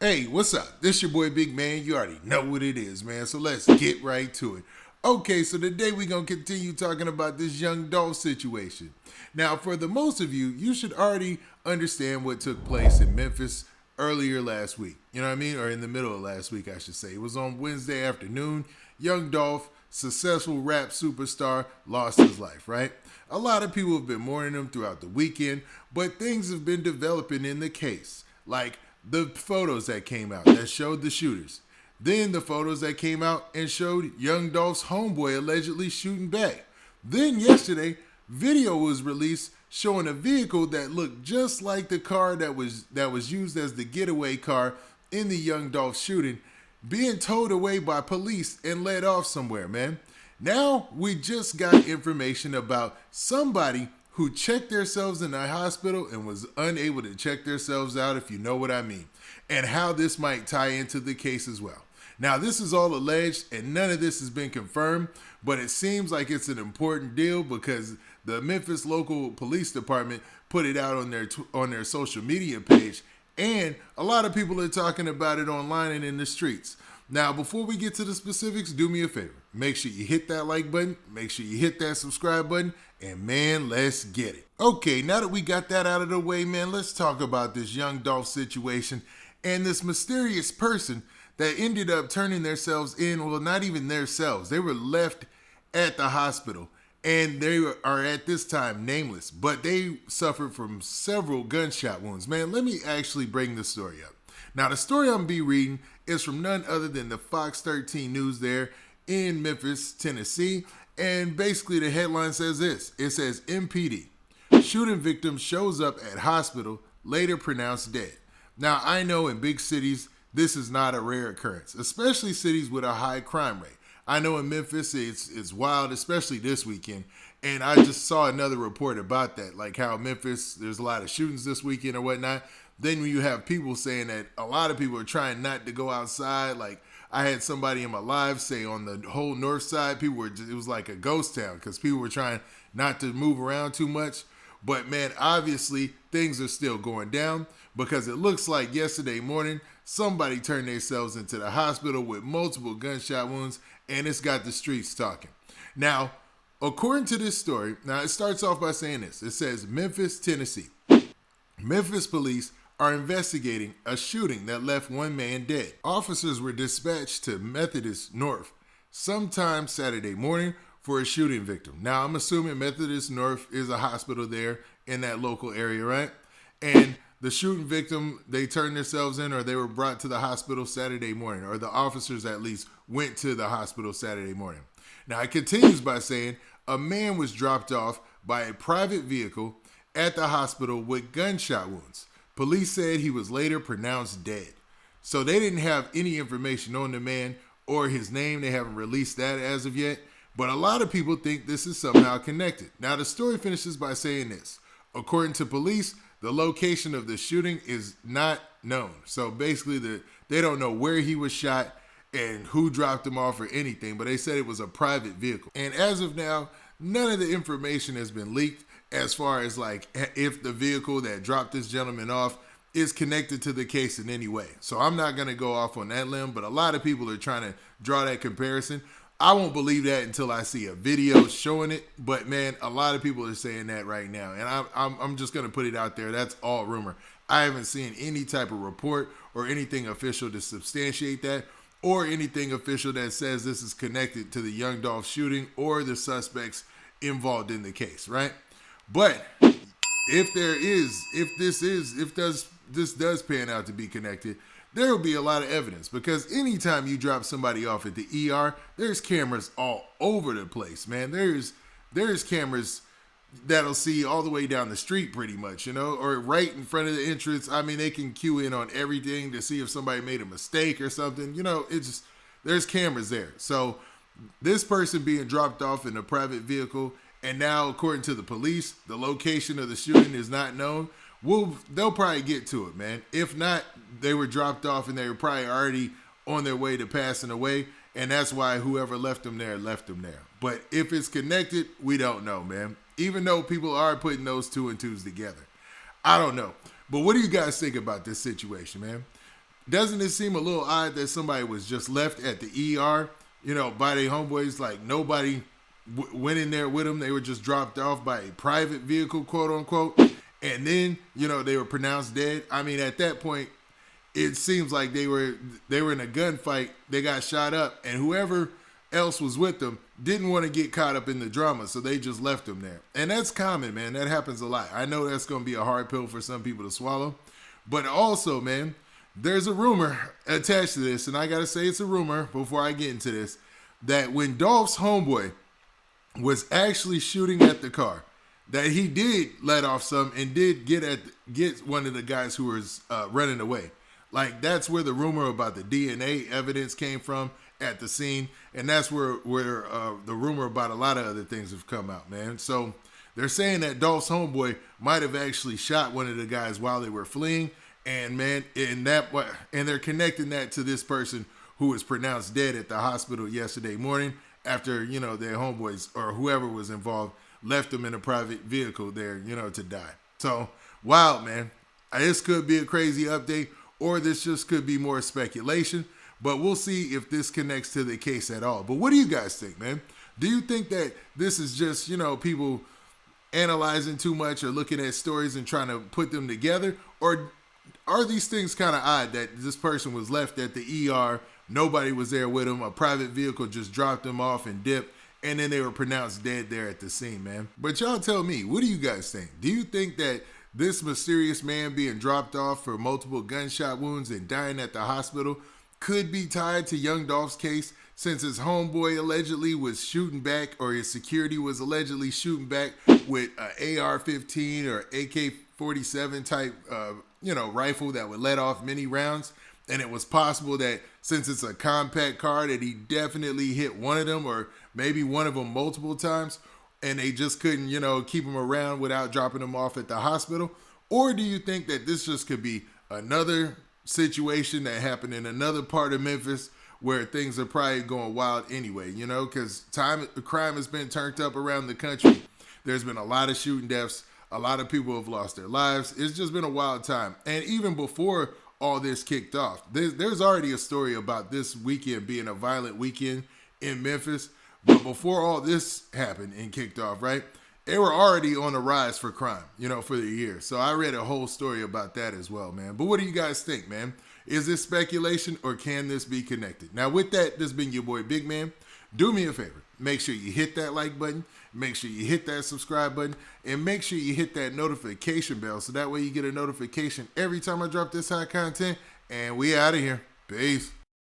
Hey, what's up? This your boy Big Man. You already know what it is, man. So let's get right to it. Okay, so today we're going to continue talking about this Young Dolph situation. Now, for the most of you, you should already understand what took place in Memphis earlier last week. You know what I mean? Or in the middle of last week, I should say. It was on Wednesday afternoon. Young Dolph, successful rap superstar, lost his life, right? A lot of people have been mourning him throughout the weekend, but things have been developing in the case. Like the photos that came out that showed the shooters. Then the photos that came out and showed Young Dolph's homeboy allegedly shooting back. Then yesterday, video was released showing a vehicle that looked just like the car that was used as the getaway car in the Young Dolph shooting being towed away by police and led off somewhere, man. Now we just got information about somebody who checked themselves in the hospital and was unable to check themselves out, if you know what I mean, and how this might tie into the case as well. Now, this is all alleged, and none of this has been confirmed, but it seems like it's an important deal because the Memphis local police department put it out on their social media page, and a lot of people are talking about it online and in the streets. Now, before we get to the specifics, do me a favor. Make sure you hit that like button, make sure you hit that subscribe button, and man, let's get it. Okay, now that we got that out of the way, man, let's talk about this Young Dolph situation and this mysterious person that ended up turning themselves in. Well, not even themselves. They were left at the hospital, and they are at this time nameless, but they suffered from several gunshot wounds. Man, let me actually bring this story up. Now, the story I'm going to be reading is from none other than the Fox 13 News there in Memphis, Tennessee. And basically the headline says this. It says, MPD, shooting victim shows up at hospital, later pronounced dead. Now, I know in big cities, this is not a rare occurrence, especially cities with a high crime rate. I know in Memphis, it's wild, especially this weekend. And I just saw another report about that, like how Memphis, there's a lot of shootings this weekend or whatnot. Then when you have people saying that a lot of people are trying not to go outside, like I had somebody in my live say on the whole north side, it was like a ghost town because people were trying not to move around too much. But man, obviously things are still going down because it looks like yesterday morning, somebody turned themselves into the hospital with multiple gunshot wounds, and it's got the streets talking. Now, according to this story, now it starts off by saying this. It says Memphis, Tennessee. Memphis police are investigating a shooting that left one man dead. Officers were dispatched to Methodist North sometime Saturday morning for a shooting victim. Now, I'm assuming Methodist North is a hospital there in that local area, right? And the shooting victim, they turned themselves in or they were brought to the hospital Saturday morning, or the officers at least went to the hospital Saturday morning. Now, it continues by saying a man was dropped off by a private vehicle at the hospital with gunshot wounds. Police said he was later pronounced dead. So they didn't have any information on the man or his name. They haven't released that as of yet. But a lot of people think this is somehow connected. Now, the story finishes by saying this. According to police, the location of the shooting is not known. So basically, they don't know where he was shot and who dropped him off or anything. But they said it was a private vehicle. And as of now, none of the information has been leaked as far as like if the vehicle that dropped this gentleman off is connected to the case in any way. So I'm not going to go off on that limb, but a lot of people are trying to draw that comparison. I won't believe that until I see a video showing it. But man, a lot of people are saying that right now. And I'm just going to put it out there. That's all rumor. I haven't seen any type of report or anything official to substantiate that, or anything official that says this is connected to the Young Dolph shooting or the suspects involved in the case, right? But if this does pan out to be connected, there will be a lot of evidence, because anytime you drop somebody off at the ER, there's cameras all over the place, man. There's cameras that'll see all the way down the street pretty much, or right in front of the entrance. I mean, they can cue in on everything to see if somebody made a mistake or something. There's cameras there. So this person being dropped off in a private vehicle, and now, according to the police, the location of the shooting is not known. They'll probably get to it, man. If not, they were dropped off and they were probably already on their way to passing away, and that's why whoever left them there left them there. But if it's connected, we don't know, man. Even though people are putting those two and twos together. I don't know. But what do you guys think about this situation, man? Doesn't it seem a little odd that somebody was just left at the ER, by their homeboys? Like nobody went in there with them. They were just dropped off by a private vehicle, quote unquote. And then, they were pronounced dead. I mean, at that point, it seems like they were in a gunfight. They got shot up, and whoever else was with them didn't want to get caught up in the drama, so they just left them there. And that's common, man. That happens a lot. I know that's going to be a hard pill for some people to swallow. But also, man, there's a rumor attached to this, and I got to say it's a rumor before I get into this, that when Dolph's homeboy was actually shooting at the car, that he did let off some and did get one of the guys who was running away. Like, that's where the rumor about the DNA evidence came from at the scene, and that's where the rumor about a lot of other things have come out, man. So they're saying that Dolph's homeboy might have actually shot one of the guys while they were fleeing, and man, and they're connecting that to this person who was pronounced dead at the hospital yesterday morning after their homeboys or whoever was involved left them in a private vehicle there, to die. So wild, man. This could be a crazy update, or this just could be more speculation. But we'll see if this connects to the case at all. But what do you guys think, man? Do you think that this is just, people analyzing too much or looking at stories and trying to put them together? Or are these things kind of odd that this person was left at the ER, nobody was there with them, a private vehicle just dropped them off and dipped, and then they were pronounced dead there at the scene, man? But y'all tell me, what do you guys think? Do you think that this mysterious man being dropped off for multiple gunshot wounds and dying at the hospital could be tied to Young Dolph's case, since his homeboy allegedly was shooting back, or his security was allegedly shooting back with an AR-15 or AK-47 type, rifle that would let off many rounds? And it was possible that since it's a compact car that he definitely hit one of them, or maybe one of them multiple times, and they just couldn't, keep him around without dropping him off at the hospital? Or do you think that this just could be another situation that happened in another part of Memphis where things are probably going wild anyway, because crime has been turned up around the country. There's been a lot of shooting deaths. A lot of people have lost their lives. It's just been a wild time. And even before all this kicked off, there's already a story about this weekend being a violent weekend in Memphis. But before all this happened and kicked off, right, they were already on a rise for crime, for the year. So I read a whole story about that as well, man. But what do you guys think, man? Is this speculation, or can this be connected? Now, with that, this has been your boy Big Man. Do me a favor. Make sure you hit that like button. Make sure you hit that subscribe button. And make sure you hit that notification bell, so that way you get a notification every time I drop this hot content. And we out of here. Peace.